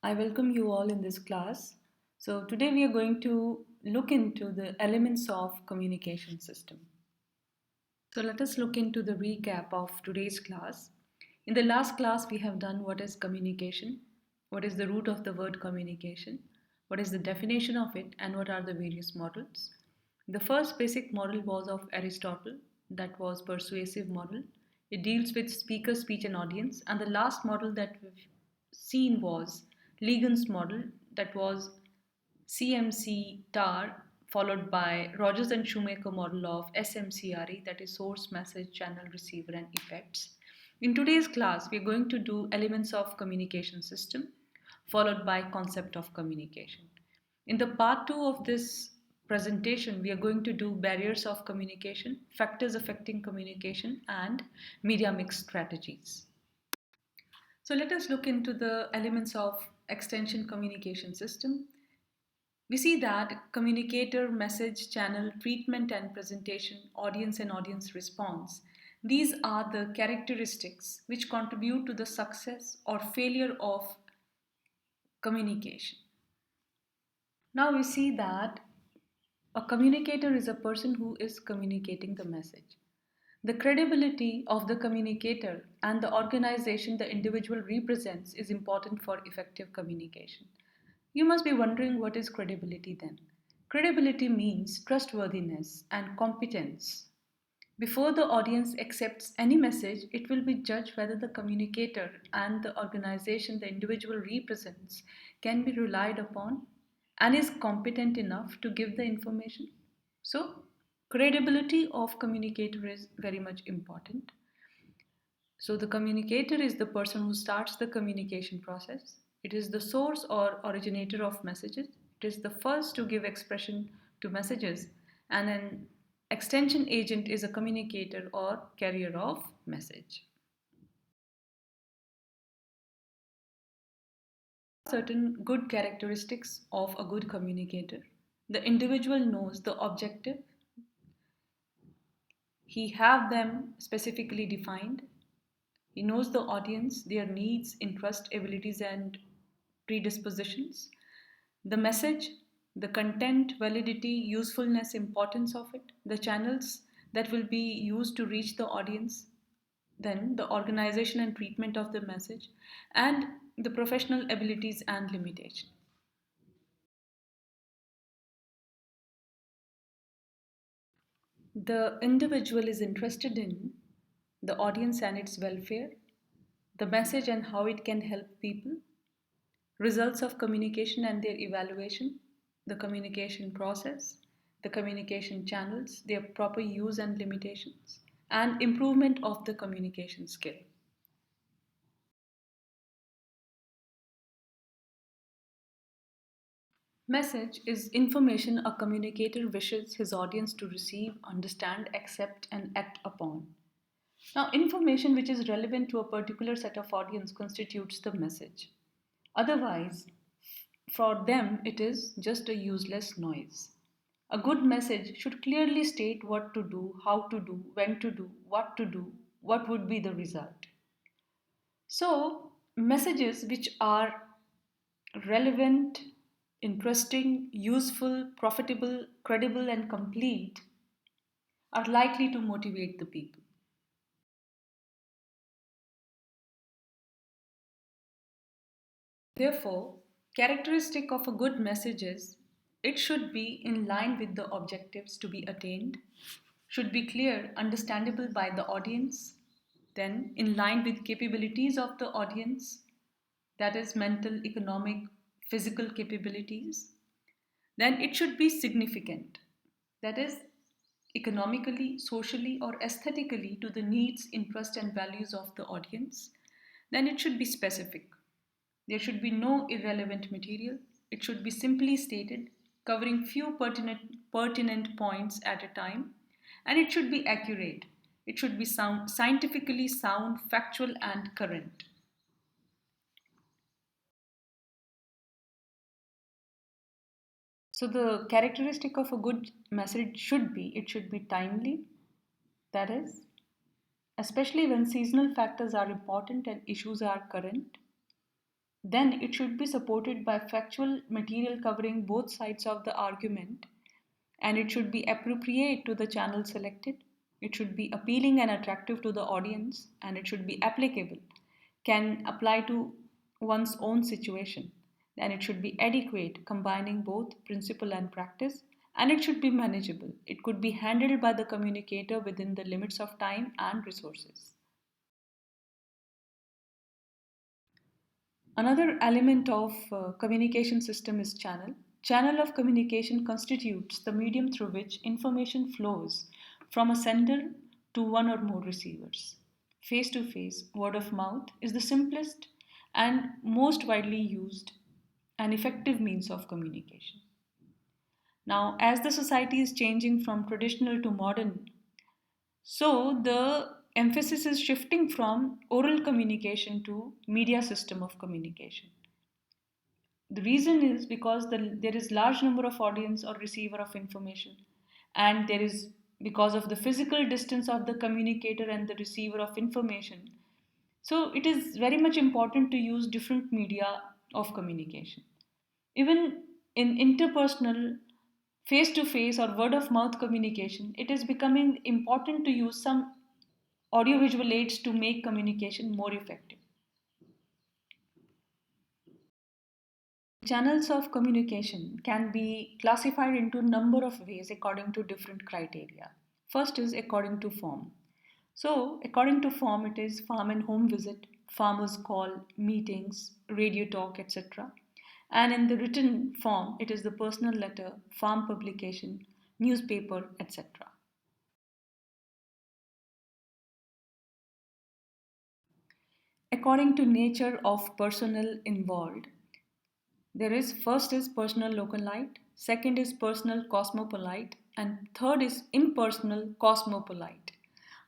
I welcome you all in this class. So today we are going to look into the elements of communication system. So let us look into the recap of today's class. In the last class we have done what is communication, what is the root of the word communication, what is the definition of it, and what are the various models. The first basic model was of Aristotle, that was persuasive model. It deals with speaker, speech and audience, and the last model that we've seen was Ligon's model, that was CMC TAR, followed by Rogers and Shoemaker model of SMCRE, that is source, message, channel, receiver, and effects. In today's class, we are going to do elements of communication system, followed by concept of communication. In the part 2 of this presentation, we are going to do barriers of communication, factors affecting communication, and media mix strategies. So let us look into the elements of extension communication system. We see that communicator, message, channel, treatment and presentation, audience and audience response. These are the characteristics which contribute to the success or failure of communication. Now we see that a communicator is a person who is communicating the message. The credibility of the communicator and the organization the individual represents is important for effective communication. You must be wondering, what is credibility then? Credibility means trustworthiness and competence. Before the audience accepts any message, it will be judged whether the communicator and the organization the individual represents can be relied upon and is competent enough to give the information. So, credibility of communicator is very much important. So, the communicator is the person who starts the communication process. It is the source or originator of messages. It is the first to give expression to messages, and an extension agent is a communicator or carrier of message. Certain good characteristics of a good communicator. The individual knows the objective, he have them specifically defined. He knows the audience, their needs, interests, abilities, and predispositions. The message, the content, validity, usefulness, importance of it, the channels that will be used to reach the audience, then the organization and treatment of the message, and the professional abilities and limitation. The individual is interested in the audience and its welfare, the message and how it can help people, results of communication and their evaluation, the communication process, the communication channels, their proper use and limitations, and improvement of the communication skill. Message is information a communicator wishes his audience to receive, understand, accept, and act upon. Now, information which is relevant to a particular set of audience constitutes the message. Otherwise, for them, it is just a useless noise. A good message should clearly state what to do, how to do, when to do, what would be the result. So, messages which are relevant, interesting, useful, profitable, credible, and complete are likely to motivate the people. Therefore, characteristic of a good message is it should be in line with the objectives to be attained, should be clear, understandable by the audience, then in line with capabilities of the audience, that is mental, economic, physical capabilities, then it should be significant, that is economically, socially, or aesthetically to the needs, interests, and values of the audience, then it should be specific. There should be no irrelevant material. It should be simply stated, covering few pertinent points at a time, and it should be accurate. It should be scientifically sound, factual, and current. So the characteristic of a good message should be it should be timely, that is, especially when seasonal factors are important and issues are current. Then it should be supported by factual material covering both sides of the argument, and it should be appropriate to the channel selected. It should be appealing and attractive to the audience, and it should be applicable, can apply to one's own situation. And it should be adequate, combining both principle and practice, and it should be manageable. It could be handled by the communicator within the limits of time and resources. Another element of communication system is channel. Channel of communication constitutes the medium through which information flows from a sender to one or more receivers. Face to face, word of mouth is the simplest and most widely used and effective means of communication. Now, as the society is changing from traditional to modern, so the emphasis is shifting from oral communication to media system of communication. The reason is because there is large number of audience or receiver of information, and there is because of the physical distance of the communicator and the receiver of information. So it is very much important to use different media of communication. Even in interpersonal, face to face or word of mouth communication, it is becoming important to use some audiovisual aids to make communication more effective. Channels of communication can be classified into a number of ways according to different criteria. First is according to form. So, according to form, it is farm and home visit, farmers call, meetings, radio talk, etc. And in the written form, it is the personal letter, farm publication, newspaper, etc. According to nature of personnel involved, there is first is personal localite, second is personal cosmopolite, and third is impersonal cosmopolite.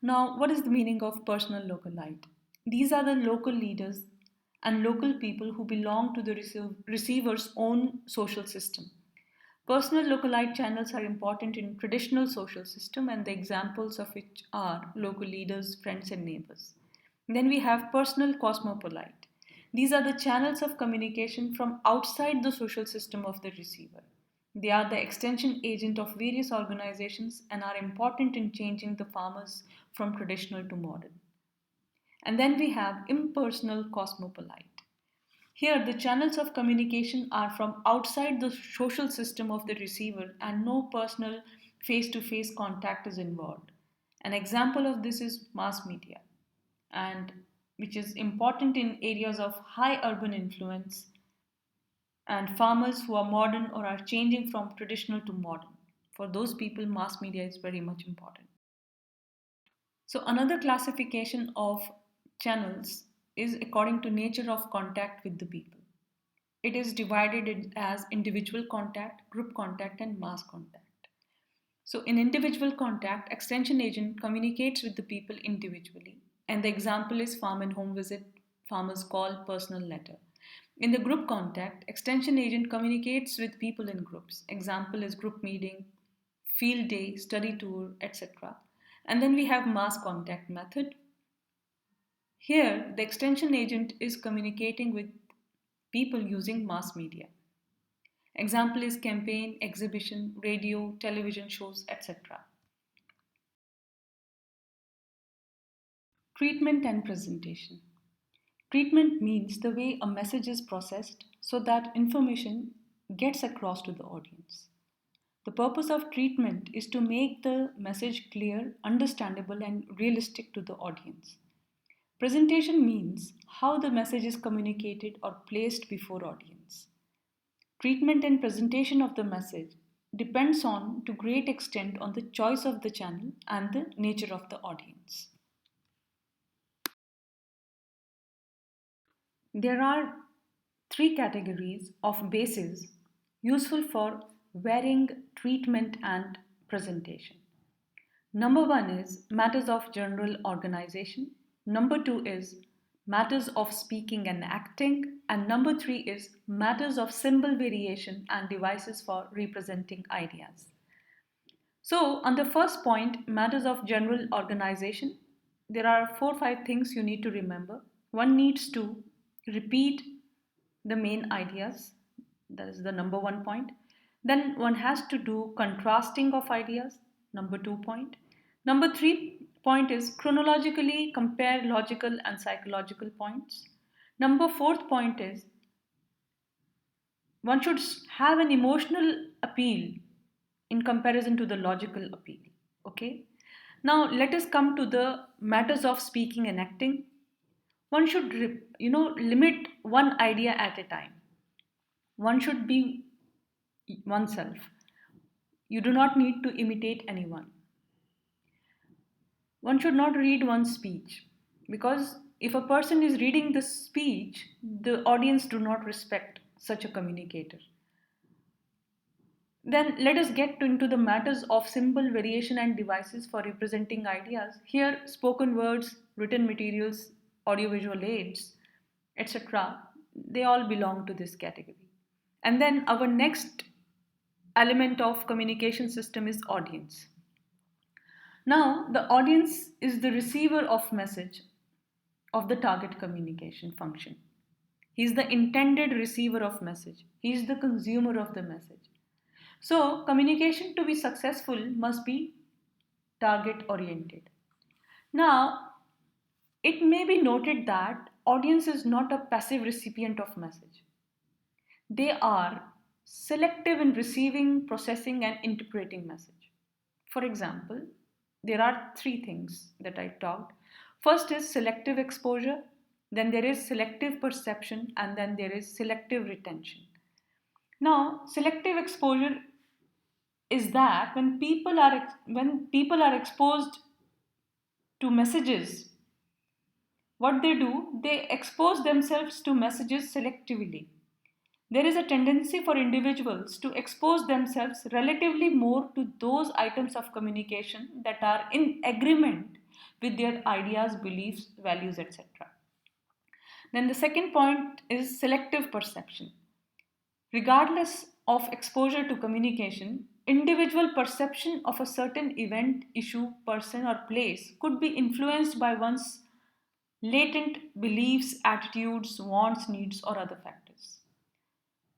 Now, what is the meaning of personal localite? These are the local leaders and local people who belong to the receiver's own social system. Personal localite channels are important in traditional social system, and the examples of which are local leaders, friends, and neighbors. Then we have personal cosmopolite. These are the channels of communication from outside the social system of the receiver. They are the extension agent of various organizations and are important in changing the farmers from traditional to modern. And then we have impersonal cosmopolite. Here, the channels of communication are from outside the social system of the receiver and no personal face to face contact is involved. An example of this is mass media, and which is important in areas of high urban influence and farmers who are modern or are changing from traditional to modern. For those people, mass media is very much important. So, another classification of channels is according to nature of contact with the people. It is divided as individual contact, group contact, and mass contact. So, in individual contact, extension agent communicates with the people individually, and the example is farm and home visit, farmers call, personal letter. In the group contact, extension agent communicates with people in groups. Example is group meeting, field day, study tour, etc. And then we have mass contact method. Here, the extension agent is communicating with people using mass media. Example is campaign, exhibition, radio, television shows, etc. Treatment and presentation. Treatment means the way a message is processed so that information gets across to the audience. The purpose of treatment is to make the message clear, understandable, and realistic to the audience. Presentation means how the message is communicated or placed before audience. Treatment and presentation of the message depends on to great extent on the choice of the channel and the nature of the audience. There are three categories of bases useful for varying treatment and presentation. Number one is matters of general organization. Number two is matters of speaking and acting. And number three is matters of symbol variation and devices for representing ideas. So, on the first point, matters of general organization, there are 4 5 things you need to remember. One needs to repeat the main ideas. That is the number one point. Then one has to do contrasting of ideas, number 2 point. Number 3 point is chronologically compare logical and psychological points. Number fourth point is one should have an emotional appeal in comparison to the logical appeal. Okay. Now let us come to the matters of speaking and acting. One should limit one idea at a time. One should be oneself. You do not need to imitate anyone. One should not read one's speech, because if a person is reading the speech, the audience do not respect such a communicator. Then let us get into the matters of symbol variation and devices for representing ideas. Here, spoken words, written materials, audiovisual aids, etc., they all belong to this category. And then our next element of communication system is audience. Now, the audience is the receiver of message of the target communication function. He is the intended receiver of message. He is the consumer of the message. So, communication to be successful must be target oriented. Now, it may be noted that audience is not a passive recipient of message. They are selective in receiving, processing, and interpreting message. For example, there are three things that I talked. First is selective exposure, then there is selective perception, and then there is selective retention. Now, selective exposure is that when people are exposed to messages, what they do, they expose themselves to messages selectively. There is a tendency for individuals to expose themselves relatively more to those items of communication that are in agreement with their ideas, beliefs, values, etc. Then the second point is selective perception. Regardless of exposure to communication, individual perception of a certain event, issue, person, or place could be influenced by one's latent beliefs, attitudes, wants, needs, or other factors.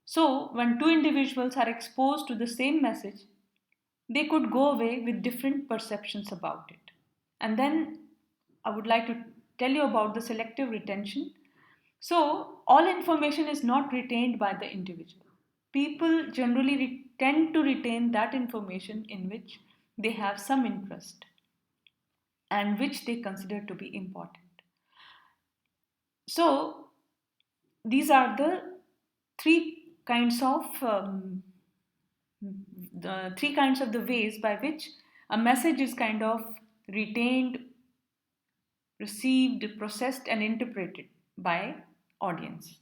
So, when two individuals are exposed to the same message, they could go away with different perceptions about it. And then I would like to tell you about the selective retention. So, all information is not retained by the individual. People generally tend to retain that information in which they have some interest and which they consider to be important. So, these are the three kinds of the ways by which a message is kind of retained, received, processed, and interpreted by audience.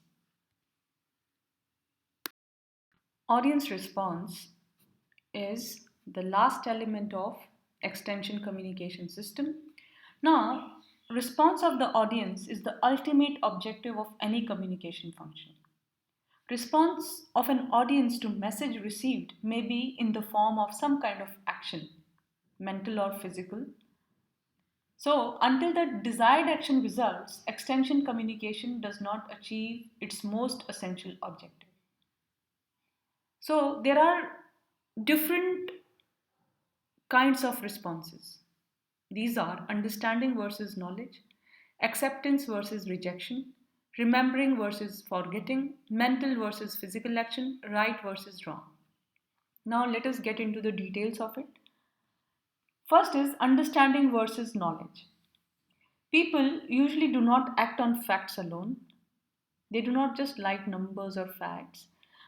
Audience response is the last element of extension communication system. Now, response of the audience is the ultimate objective of any communication function. Response of an audience to message received may be in the form of some kind of action, mental or physical. So, until the desired action results, extension communication does not achieve its most essential objective. So, there are different kinds of responses. These are understanding versus knowledge, acceptance versus rejection, remembering versus forgetting, mental versus physical action, right versus wrong. Now let us get into the details of it. First is understanding versus knowledge. People usually do not act on facts alone. They do not just like numbers or facts,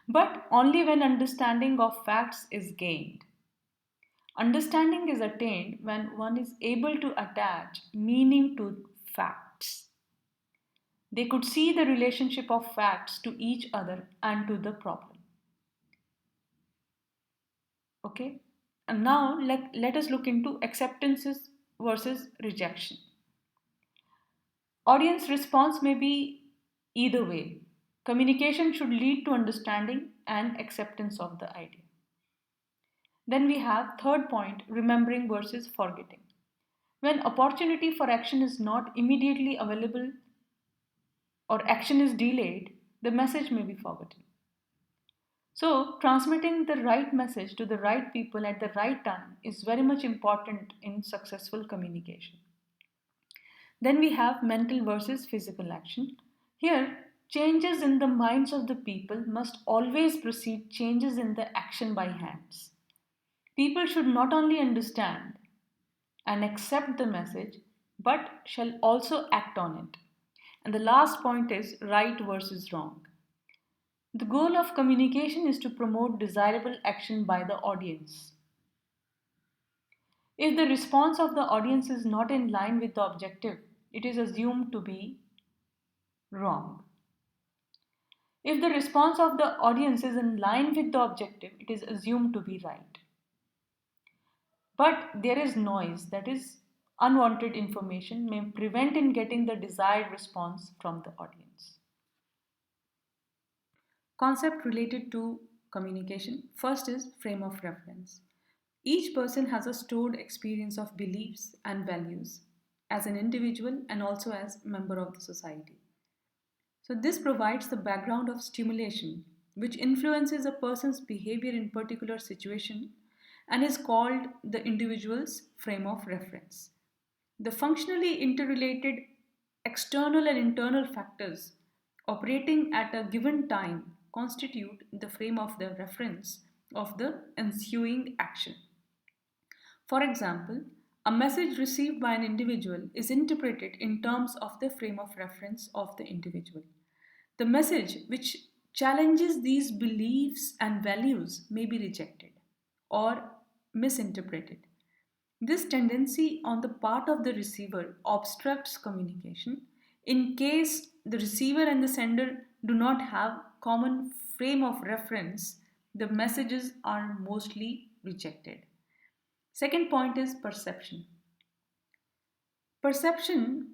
but only when understanding of facts is gained. Understanding is attained when one is able to attach meaning to facts. They could see the relationship of facts to each other and to the problem. Okay? And now let us look into acceptances versus rejection. Audience response may be either way. Communication should lead to understanding and acceptance of the idea. Then we have third point, remembering versus forgetting. When opportunity for action is not immediately available or action is delayed, the message may be forgotten. So, transmitting the right message to the right people at the right time is very much important in successful communication. Then we have mental versus physical action. Here, changes in the minds of the people must always precede changes in the action by hands. People should not only understand and accept the message, but shall also act on it. And the last point is right versus wrong. The goal of communication is to promote desirable action by the audience. If the response of the audience is not in line with the objective, it is assumed to be wrong. If the response of the audience is in line with the objective, it is assumed to be right. But there is noise, that is, unwanted information may prevent in getting the desired response from the audience. Concept related to communication. First is frame of reference. Each person has a stored experience of beliefs and values as an individual and also as member of the society. So this provides the background of stimulation which influences a person's behavior in particular situation and is called the individual's frame of reference. The functionally interrelated external and internal factors operating at a given time constitute the frame of the reference of the ensuing action. For example, a message received by an individual is interpreted in terms of the frame of reference of the individual. The message which challenges these beliefs and values may be rejected or misinterpreted. This tendency on the part of the receiver obstructs communication in case the receiver and the sender do not have common frame of reference. The messages are mostly rejected. Second point is perception. Perception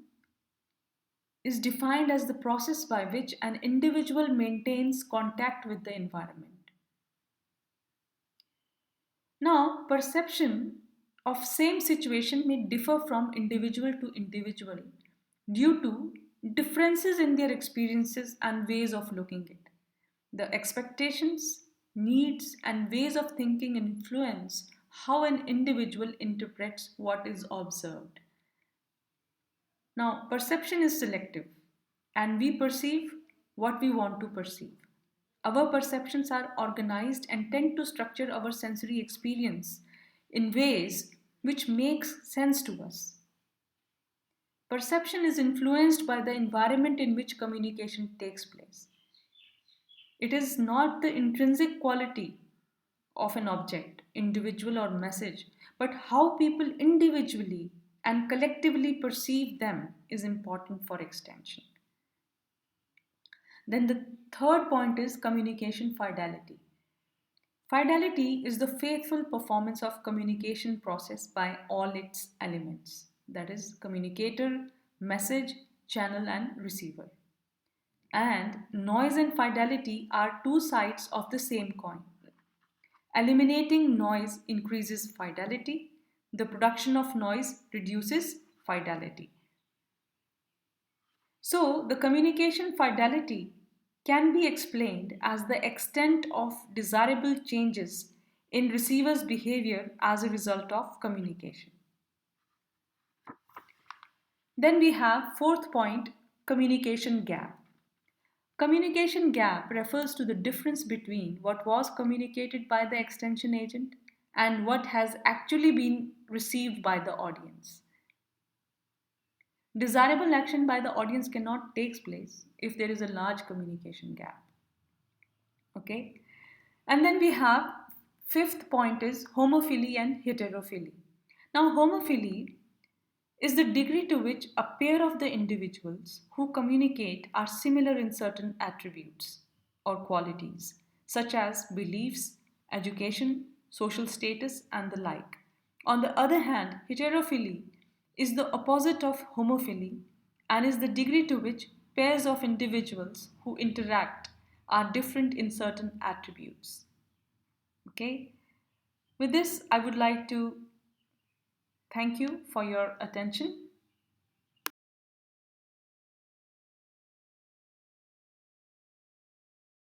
is defined as the process by which an individual maintains contact with the environment. Now, perception of same situation may differ from individual to individual due to differences in their experiences and ways of looking at it. The expectations, needs, and ways of thinking influence how an individual interprets what is observed. Now, perception is selective, and we perceive what we want to perceive. Our perceptions are organized and tend to structure our sensory experience in ways which makes sense to us. Perception is influenced by the environment in which communication takes place. It is not the intrinsic quality of an object, individual, or message, but how people individually and collectively perceive them is important for extension. Then the third point is communication fidelity. Fidelity is the faithful performance of communication process by all its elements, that is communicator, message, channel and receiver. And noise and fidelity are two sides of the same coin. Eliminating noise increases fidelity. The production of noise reduces fidelity. So, the communication fidelity can be explained as the extent of desirable changes in receiver's behavior as a result of communication. Then we have fourth point, communication gap. Communication gap refers to the difference between what was communicated by the extension agent and what has actually been received by the audience. Desirable action by the audience cannot take place if there is a large communication gap. Okay? And then we have fifth point is homophily and heterophily. Now, homophily is the degree to which a pair of the individuals who communicate are similar in certain attributes or qualities, such as beliefs, education, social status, and the like. On the other hand, heterophily is the opposite of homophily and is the degree to which pairs of individuals who interact are different in certain attributes. Okay? With this, I would like to thank you for your attention.